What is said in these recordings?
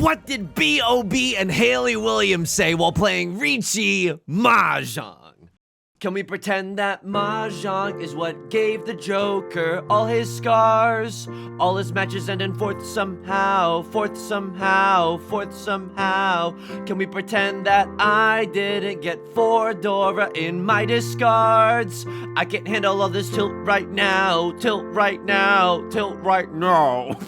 What did B.O.B. and Haley Williams say while playing Riichi Mahjong? Can we pretend that Mahjong is what gave the Joker all his scars? All his matches end in fourth somehow, fourth somehow, fourth somehow. Can we pretend that I didn't get Fordora in my discards? I can't handle all this tilt right now, tilt right now, tilt right now.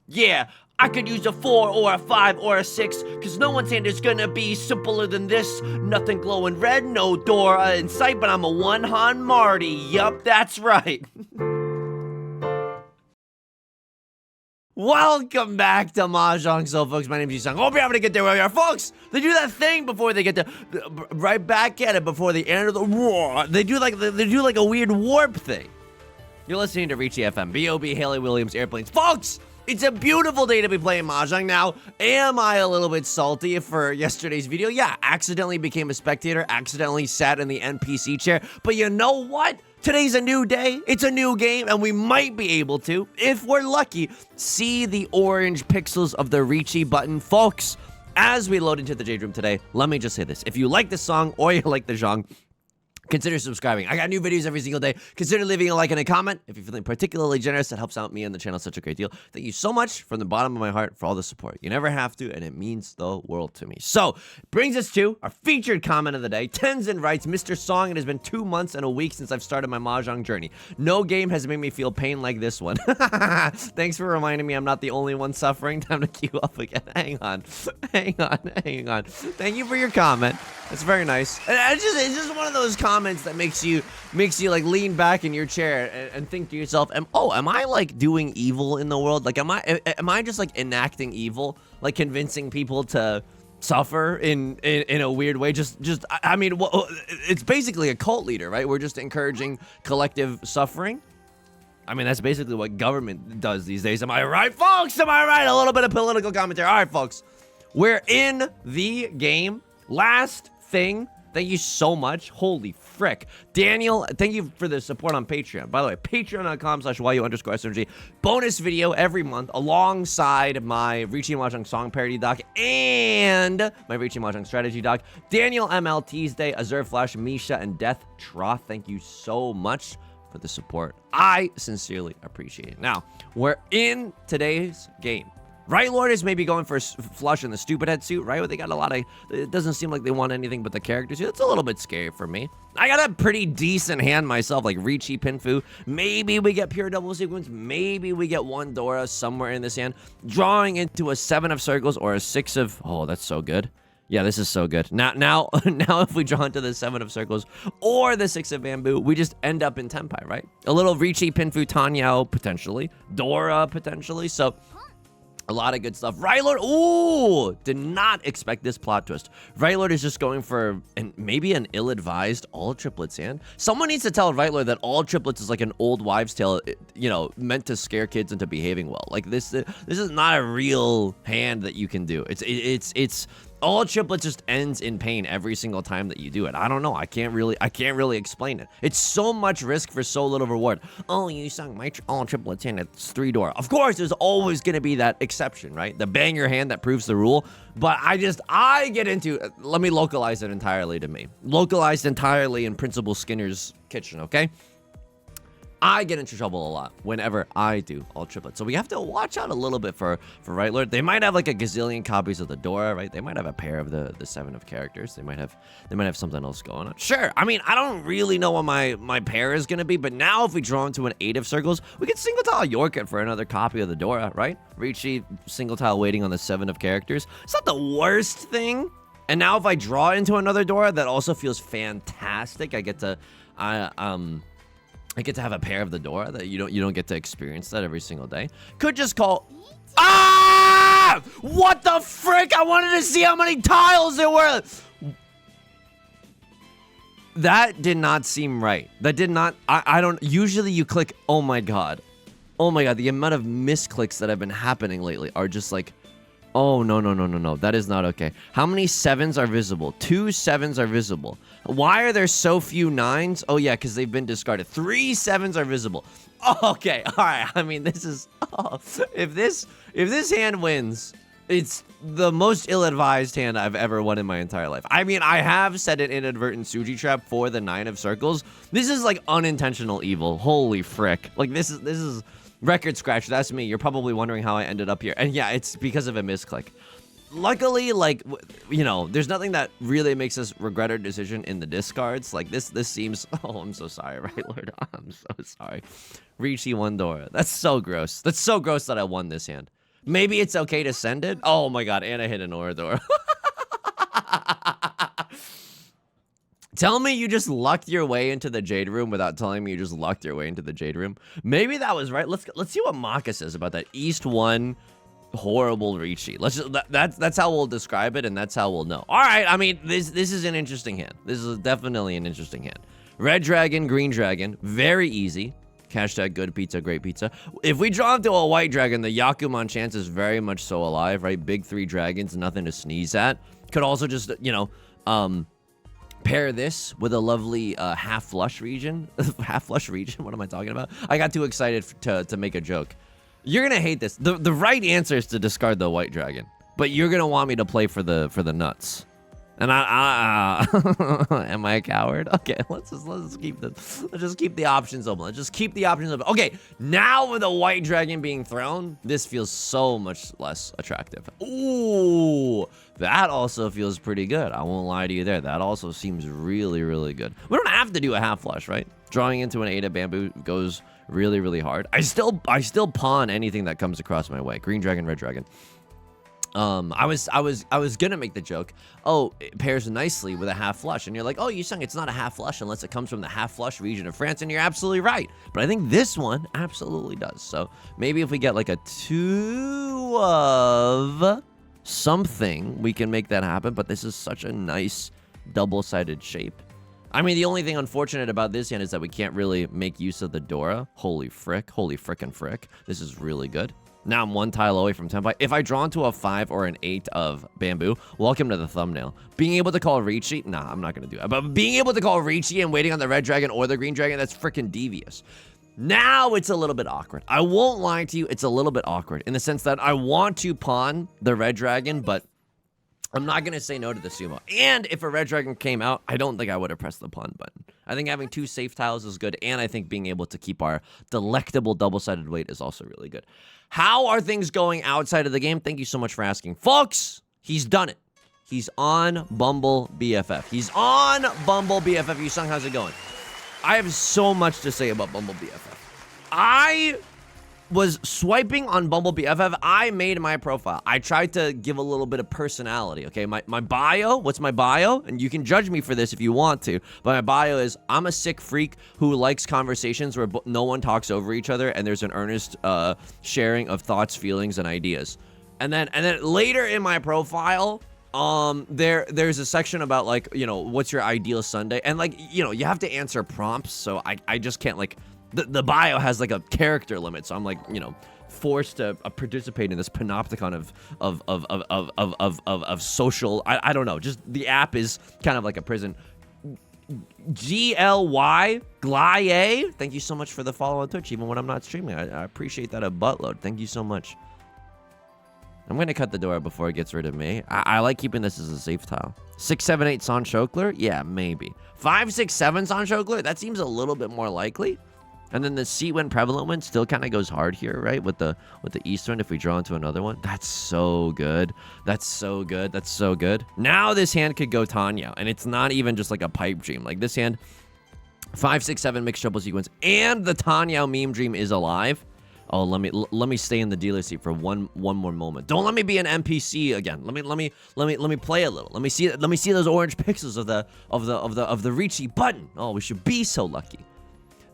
Yeah. I could use a 4 or a 5 or a 6, cause no one's hand is gonna be simpler than this. Nothing glowing red, no Dora in sight, but I'm a one-Han Marty. Yup, that's right. Welcome back to Mahjong Soul, folks. My name is Yusong. Hope you're having a good day where we are. Folks, they do that thing before they get to right back at it before the end of the war. They do like a weird warp thing. You're listening to Riichi FM, B.O.B. Haley Williams Airplanes. Folks! It's a beautiful day to be playing Mahjong. Now, am I a little bit salty for yesterday's video? Yeah, accidentally became a spectator, accidentally sat in the NPC chair. But you know what? Today's a new day, it's a new game, and we might be able to, if we're lucky, see the orange pixels of the Riichi button. Folks, as we load into the Jade Room today, let me just say this. If you like the song or you like the genre, consider subscribing. I got new videos every single day. Consider leaving a like and a comment. If you're feeling particularly generous, it helps out me and the channel such a great deal. Thank you so much from the bottom of my heart for all the support. You never have to, and it means the world to me. So, brings us to our featured comment of the day. Tenzin writes, Mr. Song, it has been 2 months and a week since I've started my Mahjong journey. No game has made me feel pain like this one. Thanks for reminding me I'm not the only one suffering. Time to queue up again. Hang on. Hang on. Thank you for your comment. That's very nice. And it's just one of those comments that makes you like lean back in your chair and think to yourself, am I like doing evil in the world? Like, am I just like enacting evil, like convincing people to suffer in a weird way? I mean, it's basically a cult leader, right? We're just encouraging collective suffering. I mean, that's basically what government does these days. Am I right, folks? Am I right? A little bit of political commentary. All right, folks, we're in the game. Last thing, thank you so much. Holy frick. Daniel, thank you for the support on Patreon. By the way, patreon.com/YU_SMG. Bonus video every month alongside my Riichi Mahjong song parody doc and my Riichi Mahjong strategy doc. Daniel ML Tuesday, Azure Flash, Misha, and Death Troth. Thank you so much for the support. I sincerely appreciate it. Now, we're in today's game. Right Lord is maybe going for a flush in the stupid head suit, right? They got a lot of, it doesn't seem like they want anything but the characters here. It's a little bit scary for me. I got a pretty decent hand myself, like Riichi Pinfu. Maybe we get pure double sequence. Maybe we get one Dora somewhere in this hand. Drawing into a 7 of circles or a 6 of, oh, that's so good. Yeah, this is so good. Now, if we draw into the 7 of circles or the 6 of bamboo, we just end up in Tenpai, right? A little Riichi Pinfu Tanyao, potentially. Dora, potentially. So, a lot of good stuff. Right Lord, ooh, did not expect this plot twist. Right Lord is just going for maybe an ill-advised all triplets hand. Someone needs to tell Right Lord that all triplets is like an old wives' tale, you know, meant to scare kids into behaving well. Like this is not a real hand that you can do. It's all triplets just ends in pain every single time that you do it. I don't know. I can't really explain it. It's so much risk for so little reward. Oh, you sung my all triplets hand. It's 3 Dora. Of course, there's always going to be that exception, right? The bang your hand that proves the rule. But I get into, let me localize it entirely to me. Localized entirely in Principal Skinner's kitchen, okay? I get into trouble a lot whenever I do all triplets. So we have to watch out a little bit for Right Lord. They might have like a gazillion copies of the Dora, right? They might have a pair of the 7 of characters. They might have something else going on. Sure. I mean, I don't really know what my pair is going to be, but now if we draw into an 8 of circles, we can single tile York it for another copy of the Dora, right? Riichi single tile waiting on the 7 of characters. It's not the worst thing. And now if I draw into another Dora, that also feels fantastic. I get to have a pair of the Dora that you don't get to experience that every single day. Could just call. Ah! What the frick? I wanted to see how many tiles there were. That did not seem right. That did not. I don't. Usually you click. Oh my god. Oh my god. The amount of misclicks that have been happening lately are just like. Oh, no. That is not okay. How many 7s are visible? 2 7s are visible. Why are there so few 9s? Oh, yeah, because they've been discarded. 3 7s are visible. Oh, okay, all right. I mean, this is... Oh, if this hand wins, It's the most ill-advised hand I've ever won in my entire life. I mean, I have set an inadvertent Suji trap for the 9 of circles. This is like unintentional evil. Holy frick. Like this is record scratch. That's me. You're probably wondering how I ended up here. And yeah, it's because of a misclick. Luckily, like, you know, there's nothing that really makes us regret our decision in the discards. Like this seems, oh, I'm so sorry, right, Lord? I'm so sorry. Riichi won Dora. That's so gross. That's so gross that I won this hand. Maybe it's okay to send it? Oh my god, and I hit an Orador. Tell me you just lucked your way into the Jade Room without telling me you just lucked your way into the Jade Room. Maybe that was right. Let's see what Maka says about that East 1 horrible Riichi. Let's just that's how we'll describe it, and that's how we'll know. All right, I mean, this is an interesting hand. This is definitely an interesting hand. Red dragon, green dragon, very easy. Hashtag good pizza, great pizza. If we draw into a white dragon, the Yakuman chance is very much so alive, right? Big 3 dragons, nothing to sneeze at. Could also just, you know, pair this with a lovely half flush region. Half flush region? What am I talking about? I got too excited to make a joke. You're gonna hate this. The right answer is to discard the white dragon, but you're gonna want me to play for the nuts. And am I a coward? Okay, let's just keep the options open. Let's just keep the options open. Okay, now with a white dragon being thrown, this feels so much less attractive. Ooh, that also feels pretty good. I won't lie to you there. That also seems really, really good. We don't have to do a half flush, right? Drawing into an 8 of bamboo goes really, really hard. I still pawn anything that comes across my way. Green dragon, red dragon. I was gonna make the joke, oh, it pairs nicely with a half flush, and you're like, oh, Yusong, it's not a half flush unless it comes from the half flush region of France, and you're absolutely right. But I think this one absolutely does. So maybe if we get like a 2 of something, we can make that happen. But this is such a nice double-sided shape. I mean, the only thing unfortunate about this hand is that we can't really make use of the Dora. Holy frick, holy frickin' frick. This is really good. Now I'm 1 tile away from Tenpai. If I draw into a 5 or an 8 of bamboo, welcome to the thumbnail. Being able to call Riichi, nah, I'm not gonna do it. But being able to call Riichi and waiting on the red dragon or the green dragon, that's freaking devious. Now it's a little bit awkward. I won't lie to you, it's a little bit awkward in the sense that I want to pawn the red dragon, but I'm not going to say no to the sumo. And if a red dragon came out, I don't think I would have pressed the pawn button. I think having 2 safe tiles is good, and I think being able to keep our delectable double-sided weight is also really good. How are things going outside of the game? Thank you so much for asking. Folks, he's done it. He's on Bumble BFF. He's on Bumble BFF. Yusong, how's it going? I have so much to say about Bumble BFF. I was swiping on Bumble BFF. I made my profile. I tried to give a little bit of personality, okay? My bio, what's my bio? And you can judge me for this if you want to, but my bio is, I'm a sick freak who likes conversations where no one talks over each other and there's an earnest sharing of thoughts, feelings, and ideas. And then later in my profile, there's a section about, like, you know, what's your ideal Sunday? And, like, you know, you have to answer prompts, so I just can't, like, the bio has like a character limit, so I'm like, you know, forced to participate in this panopticon of social. I don't know. Just the app is kind of like a prison. GLY Glye, thank you so much for the follow on Twitch, even when I'm not streaming. I appreciate that a buttload. Thank you so much. I'm gonna cut the door before it gets rid of me. I like keeping this as a safe tile. 6, 7, 8 Son Chokler? Yeah, maybe. 5, 6, 7 Son Chokler? That seems a little bit more likely. And then the C wind prevalent wind still kind of goes hard here, right? With the east wind, if we draw into another one. That's so good. That's so good. That's so good. Now this hand could go Tanya, and it's not even just like a pipe dream. Like this hand, 5, 6, 7 mixed triple sequence, and the Tanya meme dream is alive. Oh, let me stay in the dealer seat for one more moment. Don't let me be an NPC again. Let me play a little. Let me see those orange pixels of the Riichi button. Oh, we should be so lucky.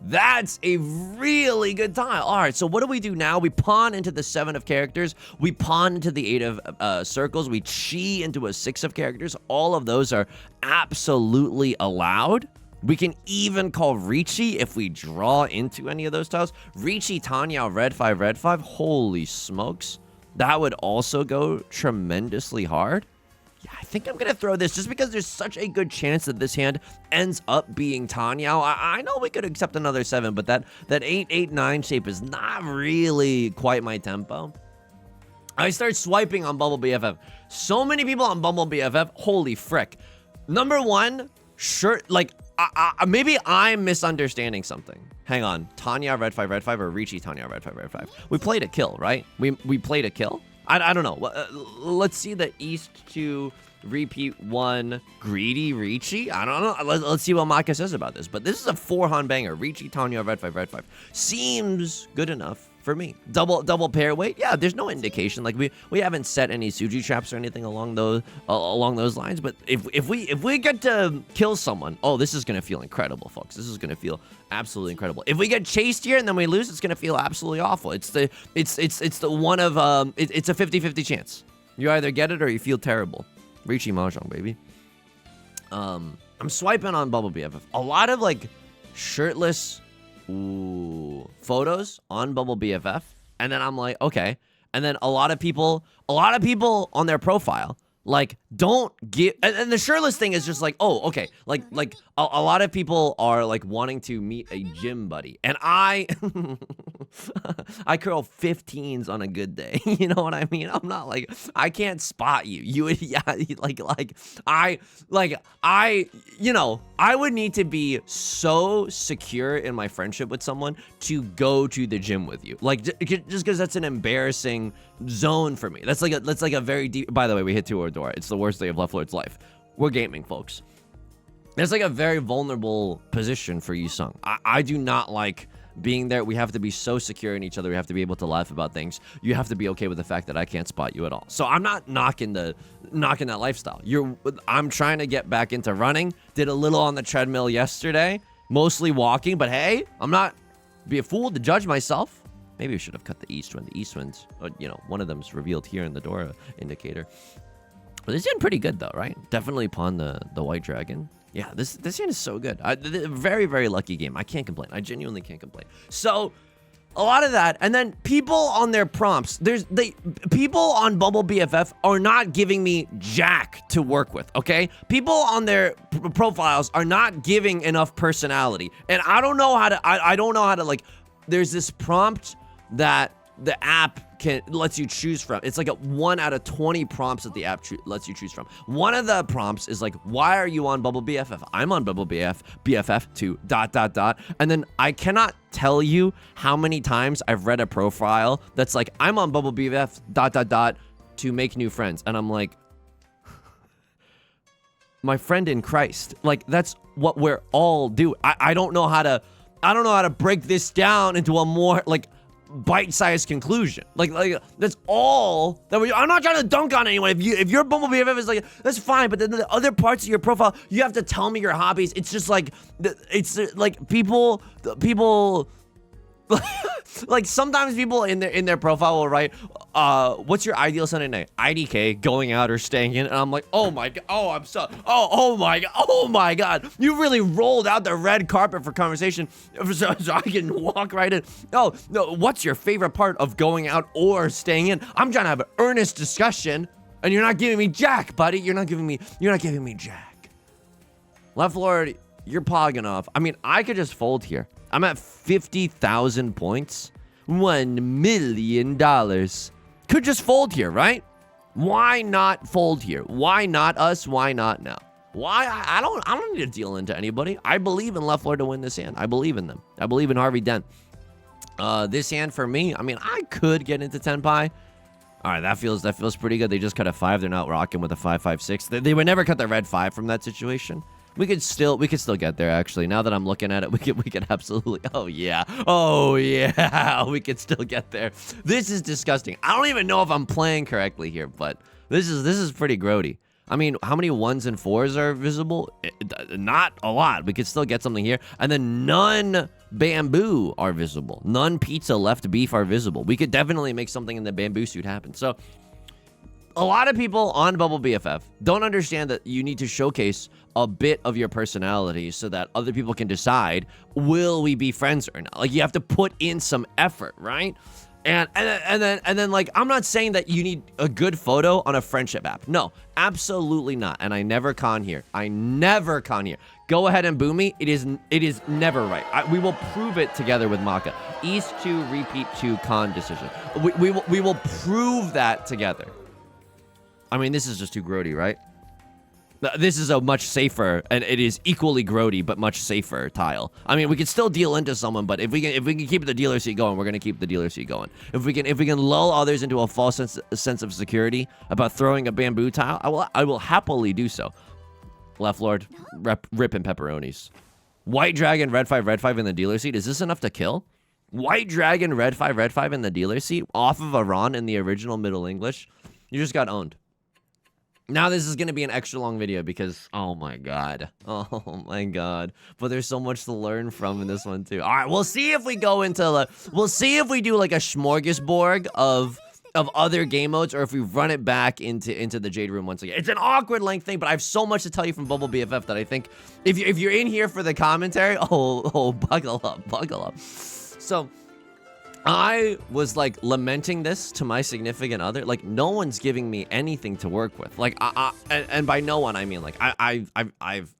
That's a really good tile. All right, so what do we do now? We pawn into the 7 of characters. We pawn into the 8 of circles. We chi into a 6 of characters. All of those are absolutely allowed. We can even call Riichi if we draw into any of those tiles. Riichi, Tanya, red 5. Holy smokes. That would also go tremendously hard. Yeah, I think I'm going to throw this just because there's such a good chance that this hand ends up being Tanya. I know we could accept another 7, but that 8, 8, 9 shape is not really quite my tempo. I start swiping on Bumble BFF. So many people on Bumble BFF. Holy frick. Number one, sure, like, maybe I'm misunderstanding something. Hang on. Tanya red 5 or Riichi Tanya red 5. We played a kill, right? We played a kill? I don't know. Let's see the East 2 repeat 1 greedy Riichi. I don't know. Let's see what Maka says about this. But this is a 4-Han banger. Riichi Tanya red 5. Seems good enough for me. Double pair weight. Yeah, there's no indication. Like we haven't set any Suji traps or anything along those lines. But if we get to kill someone, oh, this is gonna feel incredible, folks. This is gonna feel absolutely incredible. If we get chased here and then we lose, it's gonna feel absolutely awful. It's the one of it's a 50-50 chance. You either get it or you feel terrible. Riichi Mahjong, baby. I'm swiping on Bumble BFF. A lot of like shirtless photos on Bumble BFF, and then I'm like, okay. And then a lot of people on their profile like don't give, and the shirtless thing is just like, oh, okay, like a lot of people are like wanting to meet a gym buddy, and I curl 15s on a good day. You know what I mean? I'm not like, I can't spot you. You would, yeah, I you know, I would need to be so secure in my friendship with someone to go to the gym with you. Like, just because that's an embarrassing zone for me. That's like a very deep. By the way, we hit 2 door. It's the worst day of Left Lord's life. We're gaming, folks. There's like a very vulnerable position for Yusong. I do not like being there. We have to be so secure in each other. We have to be able to laugh about things. You have to be okay with the fact that I can't spot you at all. So I'm not knocking that lifestyle. I'm trying to get back into running. Did a little on the treadmill yesterday, mostly walking. But hey, I'm not be a fool to judge myself. Maybe we should have cut the east wind. The east wind's, you know, one of them's revealed here in the door indicator. But this is pretty good though, right? Definitely pawn the white dragon. Yeah, this hand is so good. Very, very lucky game. I can't complain. I genuinely can't complain. So, a lot of that, and then people on their prompts. People on Bumble BFF are not giving me jack to work with. Okay, people on their profiles are not giving enough personality, and I don't know how to. I don't know how to like. There's this prompt that the app lets you choose from. It's like a 1 out of 20 prompts that the app lets you choose from. One of the prompts is like, why are you on Bumble BFF? I'm on Bumble BFF to ... And then I cannot tell you how many times I've read a profile that's like, I'm on Bumble BFF ... to make new friends. And I'm like, my friend in Christ. Like, that's what we're all doing. I don't know how to break this down into a more like bite-sized conclusion. Like that's all that I'm not trying to dunk on anyone. If your Bumble BFF is like, that's fine, but then the other parts of your profile, you have to tell me your hobbies. It's just like, it's like people like sometimes people in their profile will write, what's your ideal Sunday night? IDK, going out or staying in. And I'm like, oh my god, oh my god, you really rolled out the red carpet for conversation so I can walk right in. Oh no, what's your favorite part of going out or staying in? I'm trying to have an earnest discussion, and you're not giving me jack, buddy. You're not giving me jack. Left Lord, you're pogging off. I mean, I could just fold here. I'm at 50,000 points. $1 million. Could just fold here, right? Why not fold here? Why not us? Why not now? Why? I don't need to deal into anybody. I believe in Left Lord to win this hand. I believe in them. I believe in Harvey Dent. This hand for me, I mean, I could get into 10 pie. All right, that feels pretty good. They just cut a 5. They're not rocking with a 5-5-6. They would never cut the red 5 from that situation. We could still get there, actually. Now that I'm looking at it, we could absolutely, oh yeah, we could still get there. This is disgusting. I don't even know if I'm playing correctly here, but this is pretty grody. I mean, how many 1s and 4s are visible? Not a lot. We could still get something here. And then none bamboo are visible. None pizza left beef are visible. We could definitely make something in the bamboo suit happen. So a lot of people on Bumble BFF don't understand that you need to showcase a bit of your personality so that other people can decide, will we be friends or not? Like, you have to put in some effort, right? And then like, I'm not saying that you need a good photo on a friendship app. No, absolutely not. And I never con here. I never con here. Go ahead and boo me. It is never right. We will prove it together with Maka. East 2, repeat 2, con decision. We will prove that together. I mean, this is just too grody, right? This is a much safer, and it is equally grody, but much safer tile. I mean, we can still deal into someone, but if we can keep the dealer seat going, we're gonna keep the dealer seat going. If we can lull others into a false sense of security about throwing a bamboo tile, I will happily do so. Left Lord, ripping pepperonis. White Dragon, red 5 in the dealer seat. Is this enough to kill? White Dragon, red 5 in the dealer seat off of a Ron in the original Middle English. You just got owned. Now this is going to be an extra long video because, oh my god. Oh my god. But there's so much to learn from in this one too. All right, we'll see if we go into, we'll see if we do like a smorgasbord of other game modes, or if we run it back into the Jade Room once again. It's an awkward length thing, but I have so much to tell you from Bumble BFF that I think if you're in here for the commentary, buckle up. So I was like lamenting this to my significant other. Like, no one's giving me anything to work with. Like, and by no one I mean like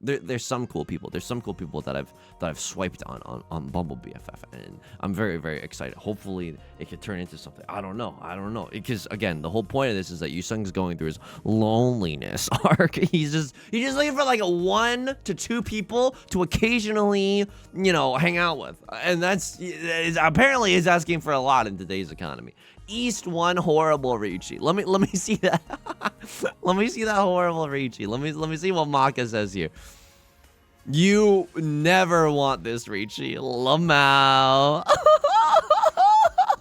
there's some cool people. There's some cool people that I've swiped on Bumble BFF, and I'm very, very excited. Hopefully it could turn into something. I don't know. Because again, the whole point of this is that Yusong's going through his loneliness arc. He's just looking for like 1 to 2 people to occasionally, hang out with, and that's apparently is asking for a lot in today's economy. East 1 horrible Riichi. Let me see that. Let me see that horrible Riichi. Let me see what Maka says here. You never want this Riichi. Lamau.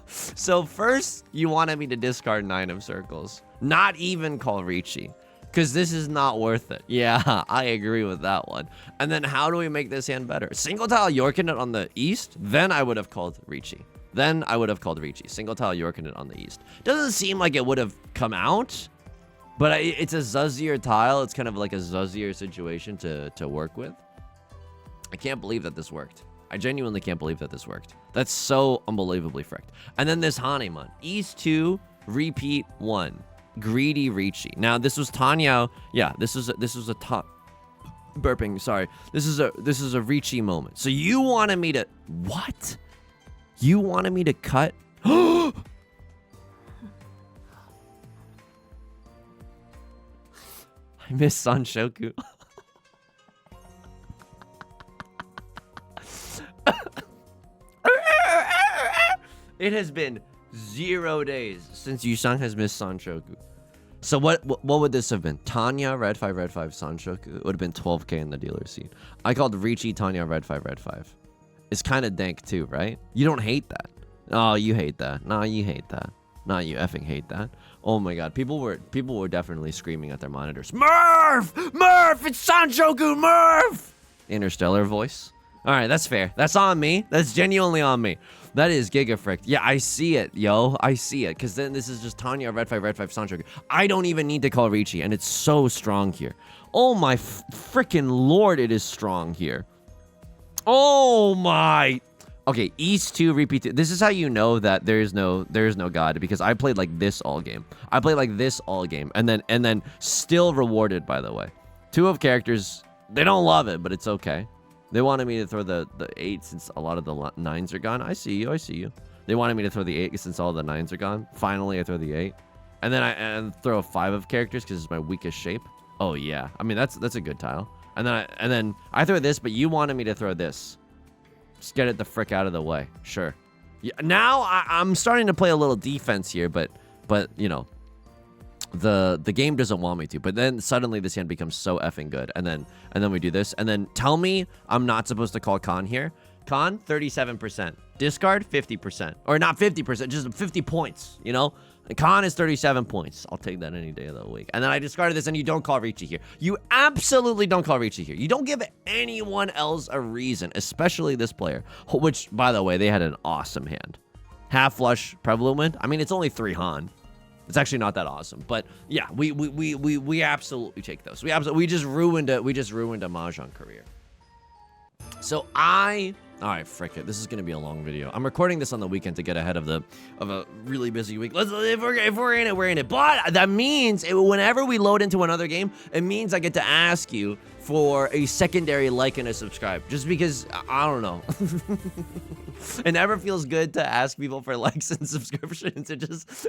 So first, you wanted me to discard 9 of circles. Not even call Riichi. Because this is not worth it. Yeah, I agree with that one. And then how do we make this hand better? Single tile Yorkin it on the east? Then I would have called Riichi. Single tile Yorkin it on the east. Doesn't seem like it would have come out, but it's a zuzzier tile. It's kind of like a zuzzier situation to work with. I can't believe that this worked. I genuinely can't believe that this worked. That's so unbelievably fricked. And then this Hanemon. East 2, repeat 1. Greedy Riichi. Now this was Tanya. Yeah, this was a top burping. Sorry. This is a Riichi moment. So you wanted me to what? You wanted me to cut? I miss Sanshoku. It has been 0 days since Yusong has missed Sanshoku. So what would this have been? Tanya, red 5, Sanshoku. It would have been 12k in the dealer seat. I called Riichi, Tanya, red 5. It's kind of dank too, right? You don't hate that. Oh, you hate that. Nah, you hate that. Nah, you effing hate that. Oh my god, people were definitely screaming at their monitors. Murph! Murph! It's Sanshoku! Murph! Interstellar voice. All right, that's fair. That's on me. That's genuinely on me. That is gigafricked. Yeah, I see it, yo. I see it. Because then this is just Tanya, red 5, Sanshoku. I don't even need to call Riichi, and it's so strong here. Oh my freaking lord, it is strong here. Oh my. Okay, East 2, repeat 2. This is how you know that there is no god, because I played like this all game. And then still rewarded, by the way. 2 of characters, they don't love it, but it's okay. They wanted me to throw the 8 since a lot of the 9s are gone. I see you. They wanted me to throw the 8 since all the 9s are gone. Finally, I throw the 8. And then I throw a 5 of characters because it's my weakest shape. Oh yeah, I mean that's a good tile. And then I throw this, but you wanted me to throw this. Just get it the frick out of the way. Sure. Yeah, now I'm starting to play a little defense here, but you know, the game doesn't want me to. But then suddenly this hand becomes so effing good, and then we do this, and then tell me I'm not supposed to call con here. Con 37%, discard 50%, or not 50%, just 50 points. You know, and con is 37 points. I'll take that any day of the week. And then I discarded this, and you don't call Riichi here. You absolutely don't call Riichi here. You don't give anyone else a reason, especially this player, which, by the way, they had an awesome hand. Half flush prevalent. I mean, it's only 3 Han. It's actually not that awesome, but yeah, we absolutely take those. We just ruined a Mahjong career. So I All right, frick it. This is gonna be a long video. I'm recording this on the weekend to get ahead of a really busy week. If we're in it, we're in it. But that means whenever we load into another game, it means I get to ask you for a secondary like and a subscribe. Just because I don't know. It never feels good to ask people for likes and subscriptions.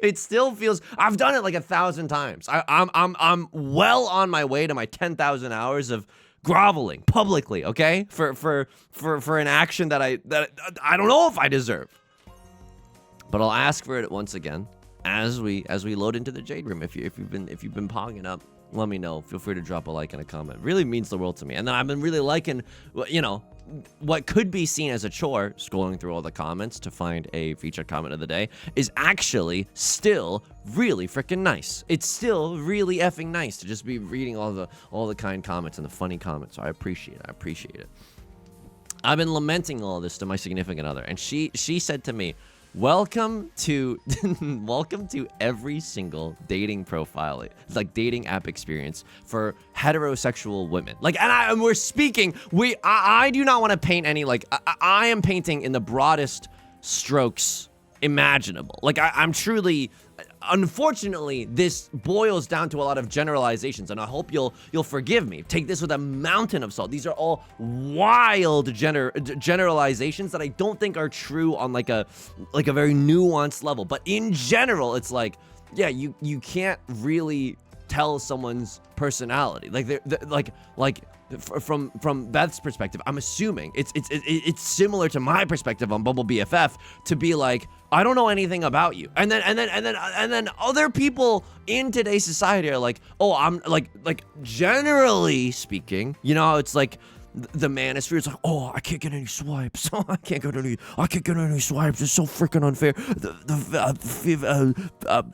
It still feels. I've done it like 1,000 times. I'm well on my way to my 10,000 hours of groveling publicly, okay, for an action that I don't know if I deserve. But I'll ask for it once again as we load into the Jade Room. If you've been pogging up, let me know. Feel free to drop a like and a comment. It really means the world to me. And then I've been really liking, you know, what could be seen as a chore, scrolling through all the comments to find a featured comment of the day, is actually still really freaking nice. It's still really effing nice to just be reading all the kind comments and the funny comments. So I appreciate it. I've been lamenting all this to my significant other, and she said to me, welcome to every single dating profile, like dating app experience for heterosexual women. Like, and we're speaking, I do not want to paint any, like, I am painting in the broadest strokes imaginable. Like, I'm truly, unfortunately, this boils down to a lot of generalizations, and I hope you'll forgive me. Take this with a mountain of salt. These are all wild generalizations that I don't think are true on like a very nuanced level. But in general, it's like, yeah, you can't really tell someone's personality. Like from Beth's perspective, I'm assuming it's similar to my perspective on Bumble BFF to be like, I don't know anything about you, and then other people in today's society are like, oh, I'm like generally speaking, you know, it's like the manosphere is like, oh, I can't get any swipes. Oh, I can't get any swipes. It's so freaking unfair. The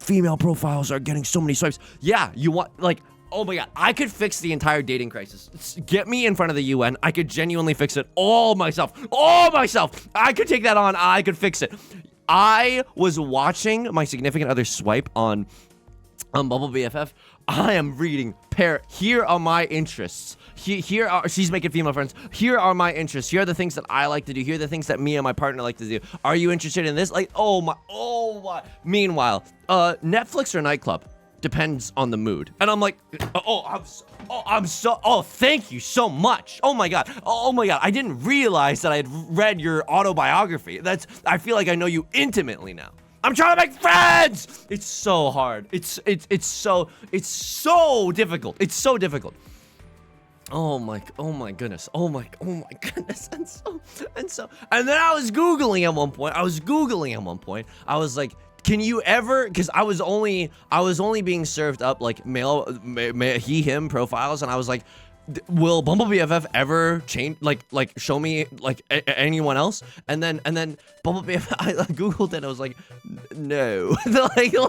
female profiles are getting so many swipes. Yeah, you want, like, oh my god, I could fix the entire dating crisis. Get me in front of the UN. I could genuinely fix it all myself. I could take that on. I could fix it. I was watching my significant other swipe on Bumble BFF. I am reading here are my interests. She's making female friends. Here are my interests. Here are the things that I like to do. Here are the things that me and my partner like to do. Are you interested in this? Like, oh my. Meanwhile, Netflix or nightclub? Depends on the mood. And I'm like, thank you so much. Oh my god. I didn't realize that I had read your autobiography. I feel like I know you intimately now. I'm trying to make friends. It's so hard. It's so difficult. It's so difficult. Oh my goodness. Oh my goodness. And then I was Googling at one point. I was like, can you ever, because I was only being served up like male he him profiles, and I was like, will Bumble BFF ever change, like show me like anyone else? And then Bumble BFF, I googled it, I was like, no.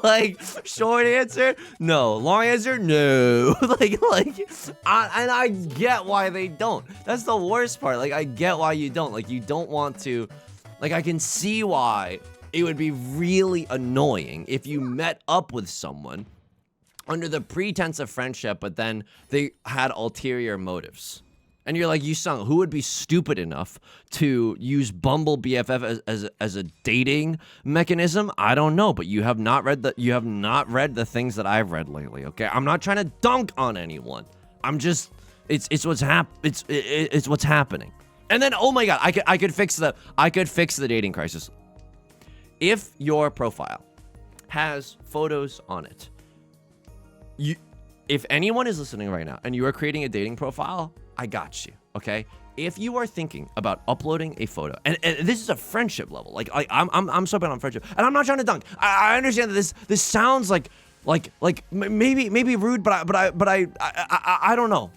like short answer, no. Long answer, no. I get why they don't. That's the worst part. Like, I get why you don't. Like, you don't want to, like, I can see why it would be really annoying if you met up with someone under the pretense of friendship, but then they had ulterior motives. And you're like, Yusong, who would be stupid enough to use Bumble BFF as a dating mechanism? I don't know, but you have not read the things that I've read lately, okay? I'm not trying to dunk on anyone. I'm just, it's what's happening. And then, oh my god, I could fix the dating crisis. If your profile has photos on it, if anyone is listening right now and you are creating a dating profile, I got you, okay? If you are thinking about uploading a photo, and this is a friendship level, like I'm so bad on friendship, and I'm not trying to dunk. I understand that this sounds like maybe rude, but I don't know.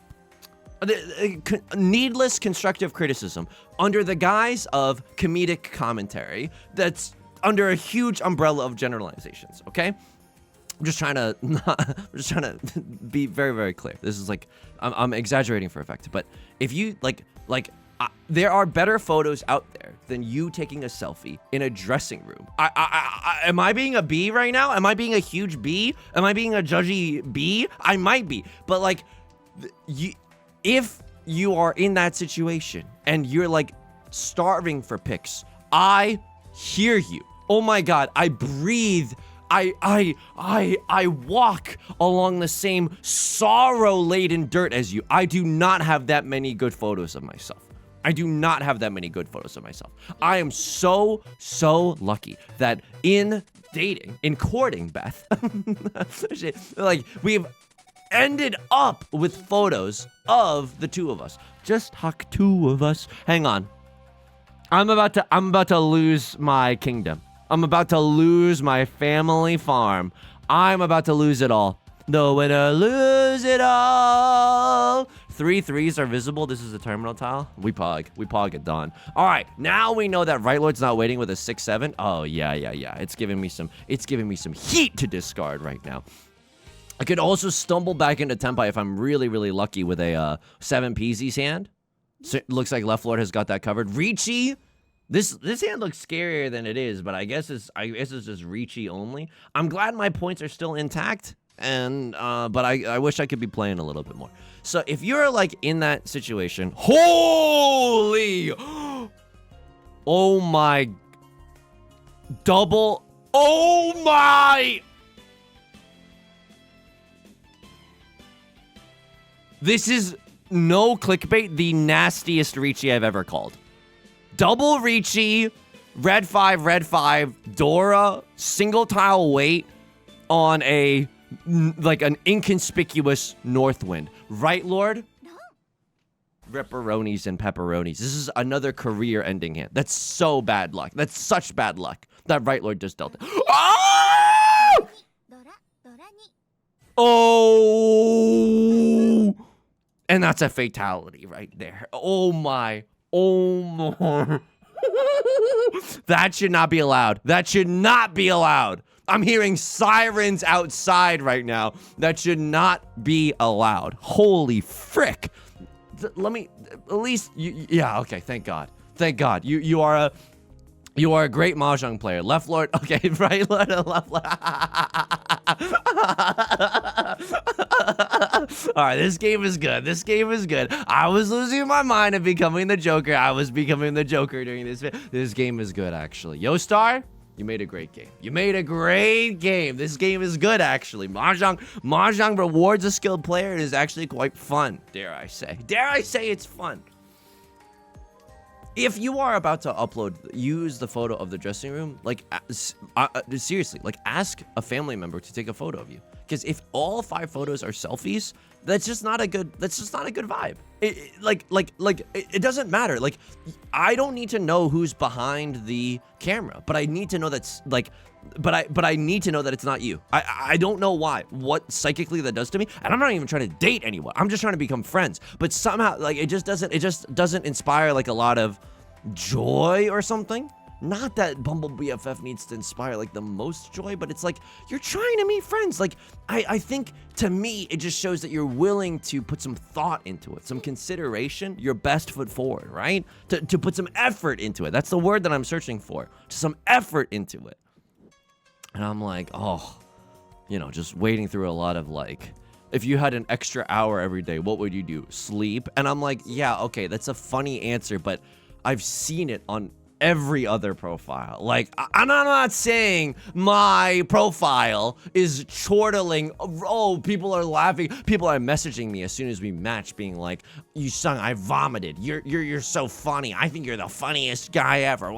Needless constructive criticism under the guise of comedic commentary that's under a huge umbrella of generalizations, okay? I'm just trying to be very, very clear. This is like, I'm exaggerating for effect, but if you there are better photos out there than you taking a selfie in a dressing room. Am I being a B right now? Am I being a huge B? Am I being a judgy B? I might be, but like, if you are in that situation and you're like starving for pics. I hear you. Oh my God, I breathe. I walk along the same sorrow-laden dirt as you. I do not have that many good photos of myself. I do not have that many good photos of myself. I am so lucky that in dating, in courting Beth, like we've ended up with photos of the two of us. Just huck two of us. Hang on. I'm about to lose my kingdom. I'm about to lose my family farm. I'm about to lose it all. No winner lose it all. 3 3s are visible. This is a terminal tile. We pog at dawn. All right, now we know that Right Lord's not waiting with a 6-7. Oh yeah. It's giving me some heat to discard right now. I could also stumble back into Tenpai if I'm really lucky with a 7 Peasy's hand. So it looks like Left Lord has got that covered. Riichi. This hand looks scarier than it is, but I guess it's just Riichi only. I'm glad my points are still intact, and but I wish I could be playing a little bit more. So if you're like in that situation, holy, oh my, double, oh my, this is no clickbait, the nastiest Riichi I've ever called. Double Riichi, red 5, Dora, single tile weight on a, like an inconspicuous Northwind. Right, Lord? No. Ripperonis and pepperonis. This is another career-ending hand. That's so bad luck. That's such bad luck that Right Lord just dealt it. Oh! Oh! And that's a fatality right there. Oh my. Oh my. That should not be allowed. That should not be allowed. I'm hearing sirens outside right now. That should not be allowed. Holy frick. Let me, at least, yeah, okay, thank God. Thank God. You are a great Mahjong player. Left Lord, okay, Right Lord and Left Lord. All right, this game is good. This game is good. I was losing my mind and becoming the Joker. I was becoming the Joker during this. This game is good, actually. Yo, Star, you made a great game. You made a great game. This game is good, actually. Mahjong rewards a skilled player and is actually quite fun, dare I say. Dare I say it's fun. If you are about to upload, use the photo of the dressing room, like, seriously, like, ask a family member to take a photo of you. Because if all 5 photos are selfies, that's just not a good vibe. It doesn't matter. Like, I don't need to know who's behind the camera, but I need to know that's, like, but I need to know that it's not you. I don't know why, what psychically that does to me, and I'm not even trying to date anyone. I'm just trying to become friends. But somehow, like, it just doesn't inspire like a lot of joy or something. Not that Bumble BFF needs to inspire like the most joy, but it's like you're trying to meet friends. Like I think to me it just shows that you're willing to put some thought into it, some consideration, your best foot forward, right? To put some effort into it. That's the word that I'm searching for. Just some effort into it. And I'm like, oh, you know, just wading through a lot of like, if you had an extra hour every day, what would you do? Sleep? And I'm like, yeah, okay, that's a funny answer, but I've seen it on every other profile. Like, I'm not saying my profile is chortling. Oh, people are laughing. People are messaging me as soon as we match, being like, Yusong, I vomited. You're so funny. I think you're the funniest guy ever.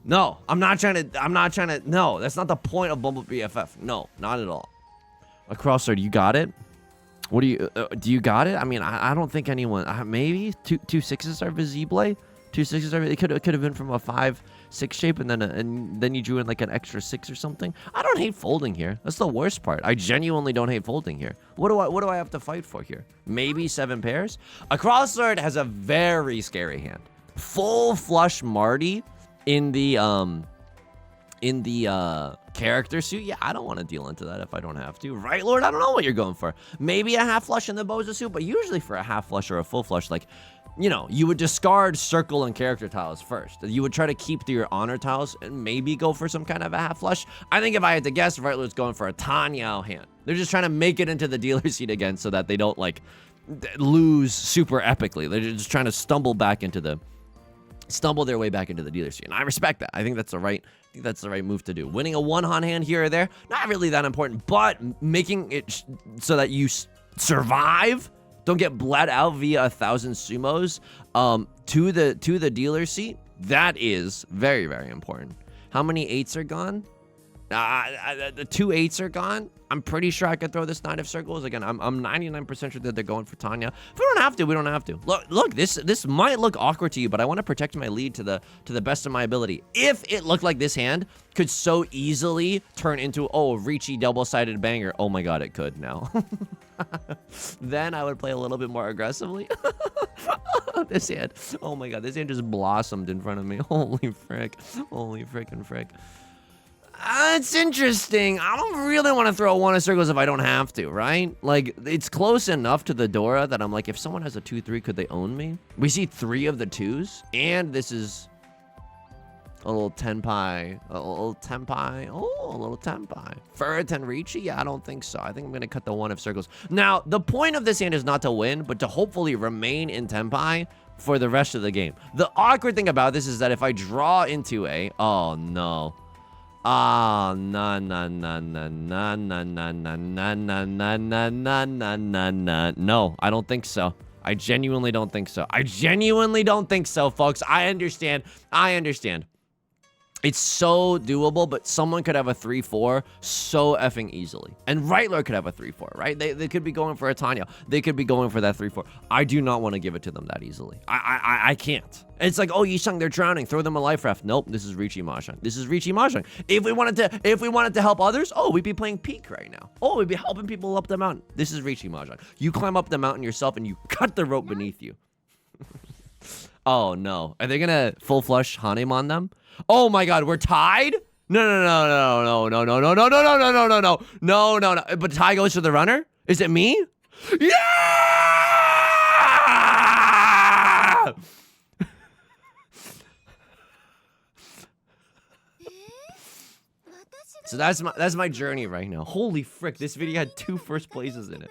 No, I'm not trying to, no, that's not the point of Bumble BFF. No, not at all. A crossroad, you got it? What do you got it? I mean, I don't think anyone, maybe two 6s are visible. 2 6s are, it could have been from a 5-6 shape, and then you drew in like an extra 6 or something. I don't hate folding here. That's the worst part. I genuinely don't hate folding here. What do I have to fight for here? Maybe 7 pairs? A crossroad has a very scary hand. Full flush Marty in the character suit. Yeah, I don't want to deal into that if I don't have to. Right, Lord? I don't know what you're going for. Maybe a half flush in the Boza suit, but usually for a half flush or a full flush, like, you know, you would discard circle and character tiles first. You would try to keep to your honor tiles and maybe go for some kind of a half flush. I think if I had to guess, Right Lord's going for a Tanyao hand. They're just trying to make it into the dealer seat again so that they don't, like, lose super epically. They're just trying to stumble back into the stumble their way back into the dealership. And I respect that. I think that's the right move to do. Winning a one-on hand here or there, not really that important, but making it so that you survive, don't get bled out via 1,000 sumos to the dealer seat, that is very, very important. How many 8s are gone? The 2 8s are gone. I'm pretty sure I could throw this 9 of circles. Again, I'm 99% sure that they're going for Tanya. If we don't have to, we don't have to. Look, this might look awkward to you, but I want to protect my lead to the best of my ability. If it looked like this hand could so easily turn into, oh, Riichi double-sided banger. Oh my god, it could now. Then I would play a little bit more aggressively. This hand. Oh my god, this hand just blossomed in front of me. Holy frick. Holy frickin' frick. It's interesting. I don't really want to throw 1 of circles if I don't have to, right? Like, it's close enough to the Dora that I'm like, if someone has a 2-3, could they own me? We see 3 of the 2s, and this is a little tenpai. A little tenpai. Oh, a little tenpai. For a Tenrichi? Yeah, I don't think so. I think I'm going to cut the 1 of circles. Now, the point of this hand is not to win, but to hopefully remain in tenpai for the rest of the game. The awkward thing about this is that if I draw into a... Oh, no. Ah, no, no, no, no, no, no, no, no, no, no, no, no, no, no, no, no. No, I don't think so. I genuinely don't think so. I genuinely don't think so, folks. I understand. I understand. It's so doable, but someone could have a 3-4 so effing easily. And Reitler could have a 3-4, right? They could be going for a Tanya. They could be going for that 3-4. I do not want to give it to them that easily. I can't. It's like, oh, Yusong, they're drowning. Throw them a life raft. Nope, this is Riichi Mahjong. This is Riichi Mahjong. If we wanted to help others, oh, we'd be playing Peak right now. Oh, we'd be helping people up the mountain. This is Riichi Mahjong. You climb up the mountain yourself and you cut the rope beneath you. Oh, no. Are they going to full flush Hanem on them? Oh my god, we're tied? No. But tie goes to the runner? Is it me? Yeah! So that's my journey right now. Holy frick, this video had 2 first places in it.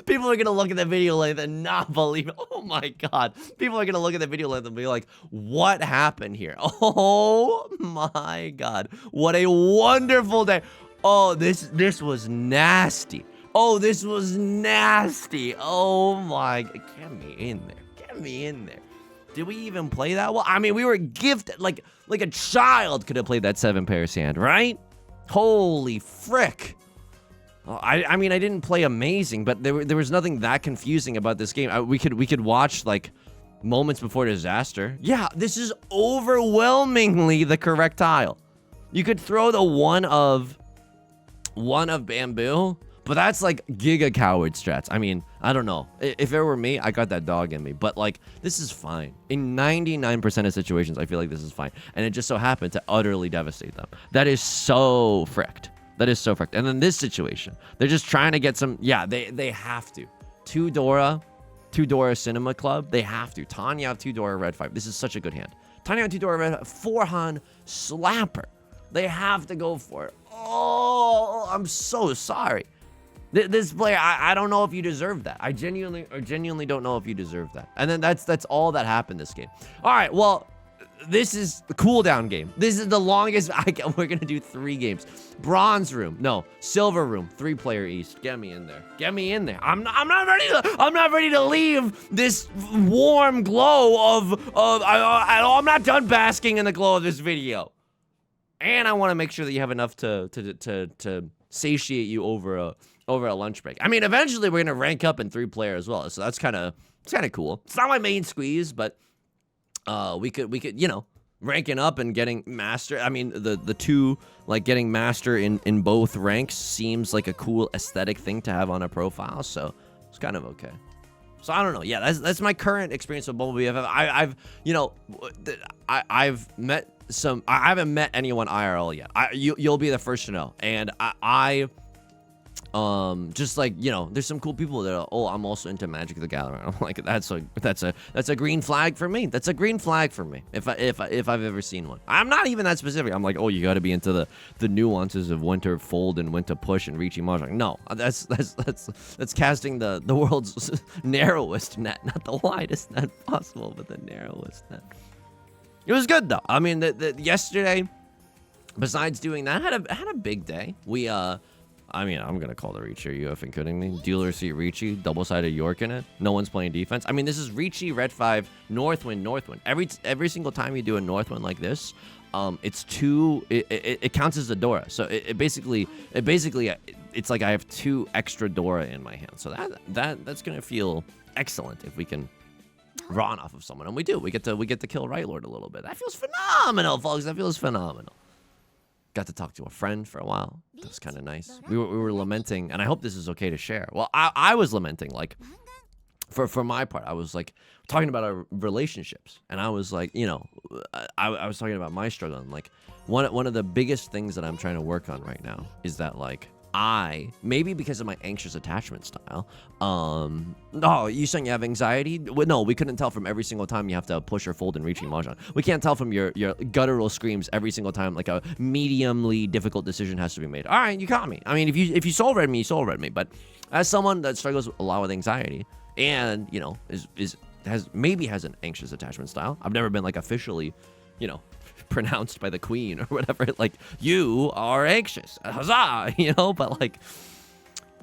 People are gonna look at the video length and not believe it. Oh my god. People are gonna look at the video length and be like, what happened here? Oh my god. What a wonderful day. Oh, this was nasty. Oh, this was nasty. Oh my god. Get me in there. Get me in there. Did we even play that well? I mean, we were gifted like a child could have played that 7-pair sand, right? Holy frick. I mean, I didn't play amazing, but there was nothing that confusing about this game. We could watch, like, moments before disaster. Yeah, this is overwhelmingly the correct tile. You could throw the one of bamboo, but that's, like, giga coward strats. I mean, I don't know. If it were me, I got that dog in me. But, like, this is fine. In 99% of situations, I feel like this is fine. And it just so happened to utterly devastate them. That is so fricked. That is so fricked. And in this situation, they're just trying to get some... Yeah, they have to. 2 Dora Cinema Club. They have to. Tanya have 2 Dora Red 5. This is such a good hand. Tanya have 2 Dora Red 5. 4Han Slapper. They have to go for it. Oh, I'm so sorry. This player, I don't know if you deserve that. I genuinely don't know if you deserve that. And then that's all that happened this game. All right, well... This is the cooldown game. This is the longest. We're gonna do 3 games. Bronze room, no. Silver room, 3-player East. Get me in there. Get me in there. I'm not ready to leave this warm glow I'm not done basking in the glow of this video. And I want to make sure that you have enough to satiate you over a lunch break. I mean, eventually we're gonna rank up in 3-player as well. So that's kind of cool. It's not my main squeeze, but. We could, you know, ranking up and getting master. I mean, the 2, like, getting master in both ranks seems like a cool aesthetic thing to have on a profile. So it's kind of okay. So I don't know. Yeah, that's my current experience with Bumble BFF. I've you know, I've met some. I haven't met anyone IRL yet. You'll be the first to know. And just like, you know, there's some cool people that are, oh, I'm also into Magic the Gathering. I'm like, that's a green flag for me. That's a green flag for me. If I've ever seen one. I'm not even that specific. I'm like, oh, you got to be into the nuances of when to fold and when to push and Riichi Mahjong. No, that's casting the world's narrowest net, not the widest net possible, but the narrowest net. It was good though. I mean, yesterday, besides doing that, had a big day. We I mean, I'm gonna call the Riichi. Are you effing kidding me? Dealer seat Riichi, double-sided York in it. No one's playing defense. I mean, this is Riichi, red 5, Northwind, Northwind. Every single time you do a Northwind like this, it's two. It counts as a Dora. So it basically it's like I have 2 extra Dora in my hand. So that's gonna feel excellent if we can run off of someone, and we do. We get to kill Right Lord a little bit. That feels phenomenal, folks. That feels phenomenal. Got to talk to a friend for a while. That was kind of nice. We were lamenting, and I hope this is okay to share. Well, I was lamenting, like, for my part, I was like talking about our relationships, and I was like, you know, I was talking about my struggle, and like one of the biggest things that I'm trying to work on right now is that, like, maybe because of my anxious attachment style, oh, you saying you have anxiety? No, we couldn't tell from every single time you have to push or fold in Riichi Mahjong. We can't tell from your guttural screams every single time like a mediumly difficult decision has to be made. All right, you caught me. I mean, if you soul read me, you soul read me. But as someone that struggles a lot with anxiety and, you know, has an anxious attachment style, I've never been like officially, you know, pronounced by the queen or whatever, like, you are anxious, huzzah, you know. But like,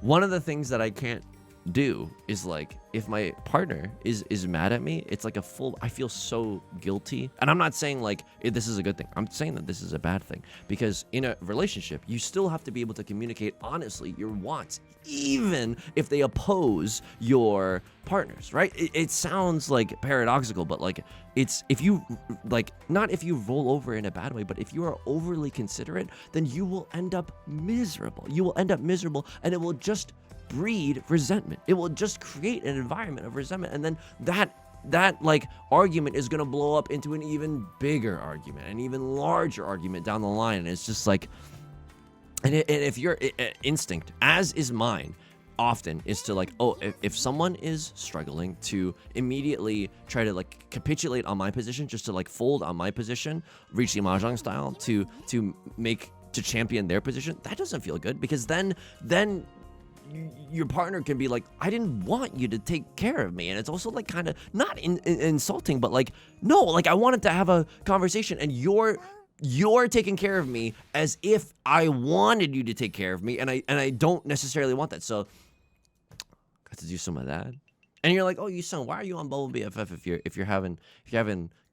one of the things that I can't do is, like, if my partner is mad at me, it's like I feel so guilty. And I'm not saying like this is a good thing, I'm saying that this is a bad thing, because in a relationship you still have to be able to communicate honestly your wants, even if they oppose your partners, right? It sounds like paradoxical, but like, it's, if you, like, not if you roll over in a bad way, but if you are overly considerate, then you will end up miserable. You will end up miserable, and it will just breed resentment. It will just create an environment of resentment, and then that like argument is gonna blow up into an even bigger argument, an even larger argument down the line. And it's just like, and if your instinct, as is mine, often is to like, oh, if someone is struggling, to immediately try to like capitulate on my position, just to like fold on my position, Riichi Mahjong style, to champion their position, that doesn't feel good, because then your partner can be like, I didn't want you to take care of me. And it's also like kind of not insulting, but like, no, like, I wanted to have a conversation, and you're taking care of me as if I wanted you to take care of me, and I don't necessarily want that. So got to do some of that. And you're like, oh, Yusong, why are you on Bumble BFF if you're having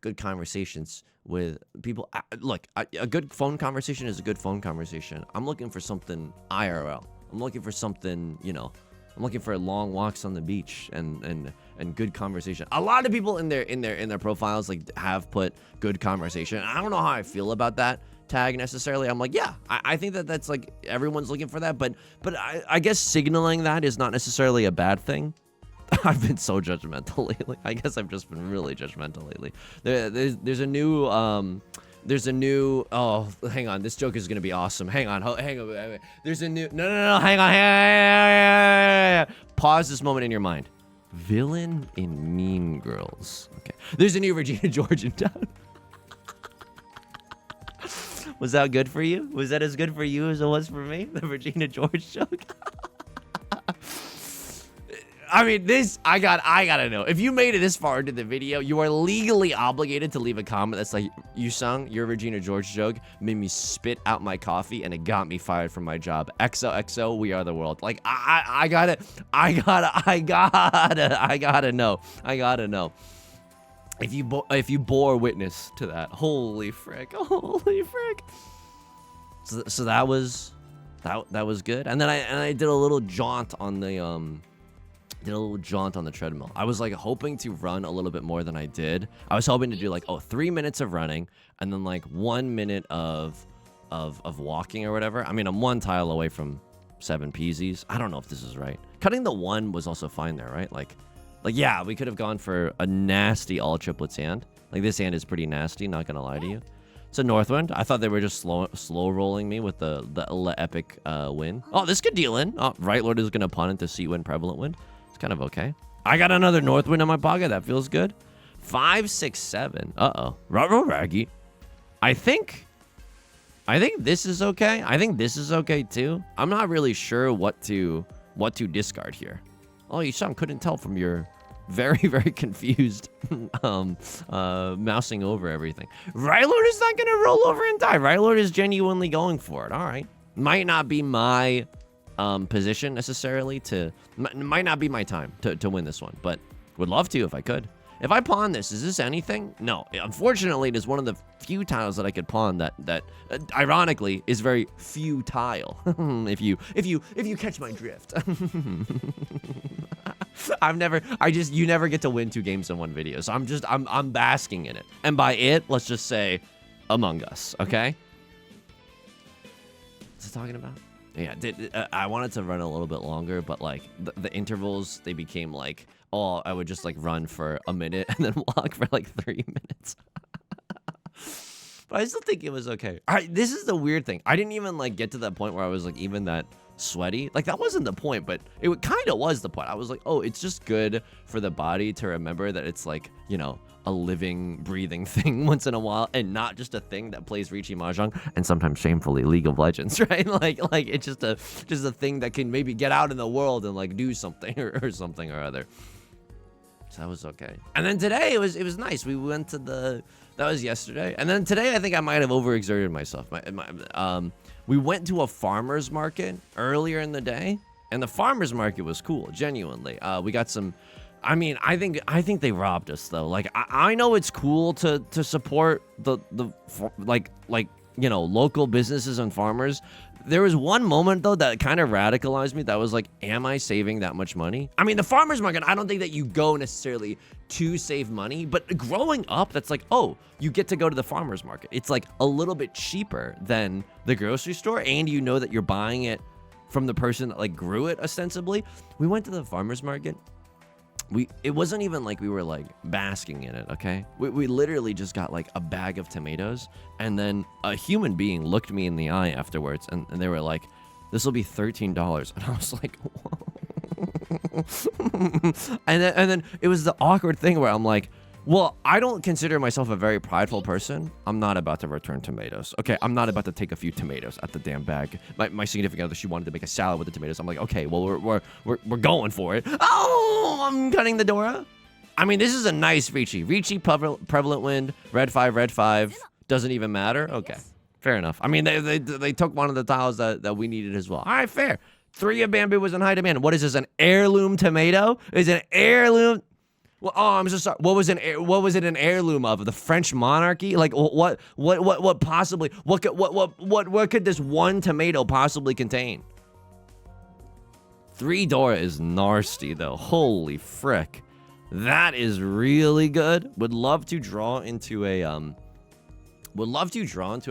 good conversations with people? Look, a good phone conversation is a good phone conversation. I'm looking for something IRL. I'm looking for something, you know, I'm looking for long walks on the beach and good conversation. A lot of people in their profiles like have put good conversation. I don't know how I feel about that tag necessarily. I'm like, yeah, I think that's like, everyone's looking for that, but I guess signaling that is not necessarily a bad thing. I've been so judgmental lately. I guess I've just been really judgmental lately. There's a new, oh, hang on, this joke is gonna be awesome. Hang on. There's a new, no, hang on. Pause this moment in your mind. Villain in Mean Girls. Okay. There's a new Regina George in town. Was that good for you? Was that as good for you as it was for me? The Regina George joke? I mean, I gotta know. If you made it this far into the video, you are legally obligated to leave a comment that's like, Yusong, your Regina George joke made me spit out my coffee and it got me fired from my job. XOXO, we are the world. Like, I gotta know. If you bore witness to that, holy frick. So that was good. And then I did a little jaunt on the treadmill. I was like hoping to run a little bit more than I did. I was hoping to do like 3 minutes of running and then like 1 minute of walking or whatever. I mean, I'm 1 tile away from 7 peasies. I don't know if this is right. Cutting the 1 was also fine there, right? Like yeah, we could have gone for a nasty all triplets hand. Like, this hand is pretty nasty, not gonna lie to you. It's a Northwind. I thought they were just slow rolling me with the epic win. Oh, this could deal in. Oh, Right Lord is gonna punt into C-Wind Prevalent Wind. It's kind of okay. I got another Northwind in my pocket. That feels good. 5, 6, 7. Uh-oh. Ruh-roh raggy. I think this is okay. I think this is okay too. I'm not really sure what to discard here. Oh, Yusong couldn't tell from your very, very confused, mousing over everything. Rylord is not gonna roll over and die. Rylord is genuinely going for it. All right, might not be my position necessarily might not be my time to win this one, but would love to if I could. If I pawn this, is this anything? No. Unfortunately, it is one of the few tiles that I could pawn that ironically is very futile. if you catch my drift. You never get to win 2 games in one video. So I'm basking in it. And by it, let's just say Among Us, okay? What's it talking about? Yeah, I wanted to run a little bit longer, but like the intervals, they became like, oh, I would just like run for a minute and then walk for like 3 minutes. But I still think it was okay. All right, this is the weird thing. I didn't even like get to that point where I was like even that sweaty. Like that wasn't the point, but it kind of was the point. I was like, oh, it's just good for the body to remember that it's like, you know, a living, breathing thing once in a while, and not just a thing that plays Riichi Mahjong and sometimes shamefully League of Legends, right? Like it's just a thing that can maybe get out in the world and like do something or something or other. So that was okay. And then today it was nice. We went to that was yesterday, and then today I think I might have overexerted myself. We went to a farmer's market earlier in the day, and the farmer's market was cool, genuinely. We got some. I mean, I think they robbed us though. Like I know it's cool to support the like you know, local businesses and farmers. There was one moment though that kind of radicalized me. That was like, am I saving that much money? I mean, the farmer's market, I don't think that you go necessarily to save money, but growing up, that's like, oh, you get to go to the farmer's market. It's like a little bit cheaper than the grocery store, and you know that you're buying it from the person that like grew it ostensibly. We went to the farmer's market. It wasn't even like we were like basking in it, okay? We literally just got like a bag of tomatoes, and then a human being looked me in the eye afterwards, and they were like, this will be $13. And I was like, whoa. and then it was the awkward thing where I'm like, well, I don't consider myself a very prideful person. I'm not about to return tomatoes. Okay, I'm not about to take a few tomatoes at the damn bag. My significant other, she wanted to make a salad with the tomatoes. I'm like, okay, well, we're going for it. Oh, I'm cutting the door out. I mean, this is a nice Riichi. Riichi, prevalent wind, red 5. Doesn't even matter. Okay, fair enough. I mean, they took one of the tiles that we needed as well. All right, fair. 3 of bamboo was in high demand. What is this, an heirloom tomato? Is it an heirloom? Well, oh, I'm so sorry. What was it an heirloom of? The French monarchy? Like what possibly? What could this one tomato possibly contain? 3 Dora is nasty though. Holy frick, that is really good. Would love to draw into a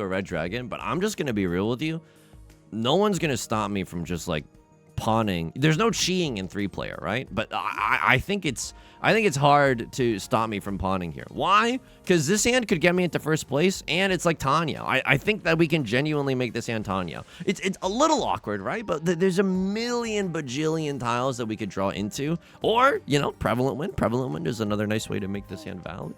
red dragon, but I'm just gonna be real with you. No one's gonna stop me from just like pawning. There's no cheating in 3-player, right? But I think it's hard to stop me from pawning here. Why? Because this hand could get me into first place, and it's like Tanya. I think that we can genuinely make this hand Tanya. It's a little awkward, right? But there's a million bajillion tiles that we could draw into. Or, you know, prevalent wind. Prevalent wind is another nice way to make this hand valid.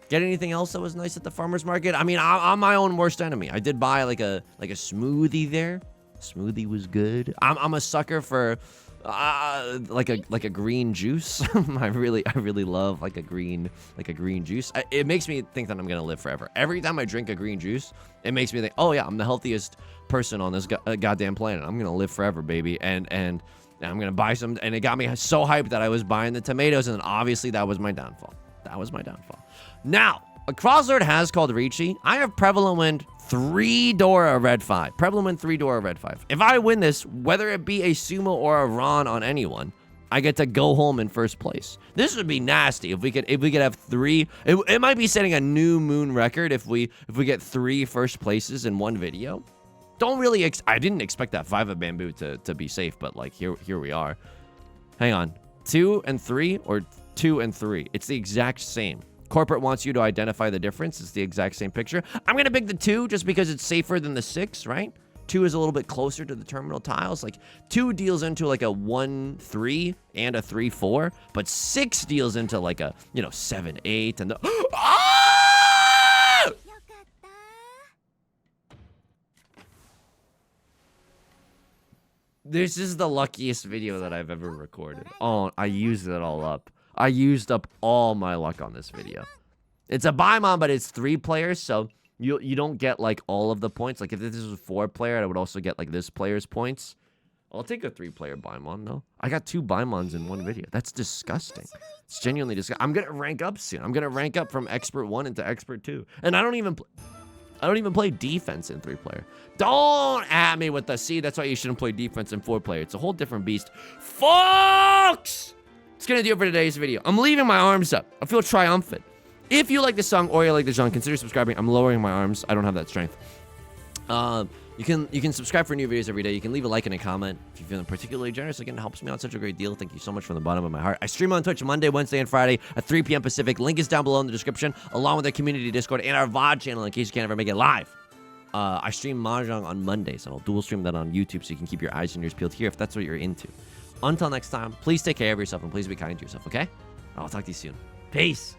Get anything else that was nice at the farmer's market? I mean, I'm my own worst enemy. I did buy like a smoothie there. Smoothie was good. I'm a sucker for like a green juice. I really love like a green juice. It makes me think that I'm gonna live forever. Every time I drink a green juice, it makes me think, oh yeah, I'm the healthiest person on this goddamn planet. I'm gonna live forever, baby. And I'm gonna buy some. And it got me so hyped that I was buying the tomatoes, and then obviously that was my downfall. Now, a Crosslord has called Riichi. I have Prevalent Wind 3 Dora Red 5. Prevalent Wind 3 Dora Red 5. If I win this, whether it be a Sumo or a Ron on anyone, I get to go home in first place. This would be nasty if we could have 3. It might be setting a new moon record if we get 3 first places in one video. Don't really I didn't expect that 5 of bamboo to be safe, but like here we are. Hang on. 2 and 3 or 2 and 3? It's the exact same. Corporate wants you to identify the difference. It's the exact same picture. I'm going to pick the 2 just because it's safer than the 6, right? 2 is a little bit closer to the terminal tiles. Like 2 deals into like a 1-3 and a 3-4, but 6 deals into like a, you know, 7-8 and the ah! This is the luckiest video that I've ever recorded. Oh, I used it all up. I used up all my luck on this video. It's a Baimon, but it's 3 players, so you don't get like all of the points. Like if this was 4 player, I would also get like this player's points. I'll take a 3-player Baimon though. I got 2 Baimons in one video. That's disgusting. It's genuinely disgusting. I'm gonna rank up soon. I'm gonna rank up from expert 1 into expert 2, and I don't even play defense in 3-player. Don't at me with the C. That's why you shouldn't play defense in 4-player. It's a whole different beast. Folks! It's gonna do it for today's video. I'm leaving my arms up. I feel triumphant. If you like this song or you like this genre, consider subscribing. I'm lowering my arms. I don't have that strength. You can subscribe for new videos every day. You can leave a like and a comment if you're feeling particularly generous. Again, it helps me out such a great deal. Thank you so much from the bottom of my heart. I stream on Twitch Monday, Wednesday, and Friday at 3 p.m. Pacific. Link is down below in the description, along with our community Discord and our VOD channel in case you can't ever make it live. I stream Mahjong on Mondays, and I'll dual stream that on YouTube so you can keep your eyes and ears peeled here if that's what you're into. Until next time, please take care of yourself and please be kind to yourself, okay? I'll talk to you soon. Peace.